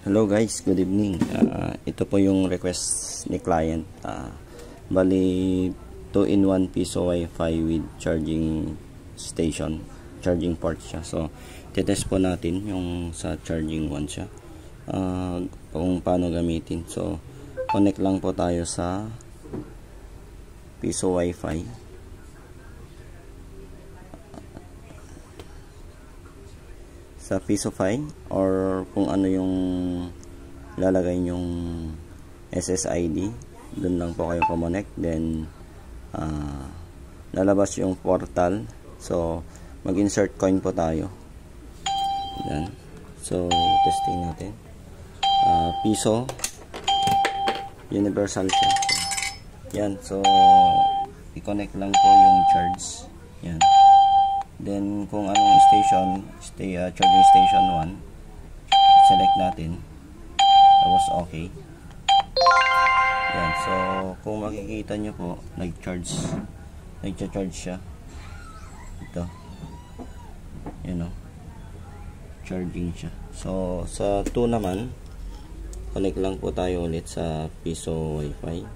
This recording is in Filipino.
Hello guys, good evening. Ito po yung request ni client. Bali 2-in-1 piso wifi with charging station, charging port siya. So titest po natin yung sa charging one siya, kung paano gamitin. So connect lang po tayo sa piso wifi. Sa Pisofy or kung ano yung lalagay yung SSID, dun lang po kayo connect. Then lalabas yung portal, so mag-insert coin po tayo. Yan. So testing natin. Piso universal siya. Yan, so i-connect lang po yung charge. Yan. Then kung anong station, charging station 1, select natin, tapos okay. Yan, so kung makikita nyo po, nag-charge siya. Ito, yan o, charging siya. So sa 2 naman, connect lang po tayo ulit sa piso wifi.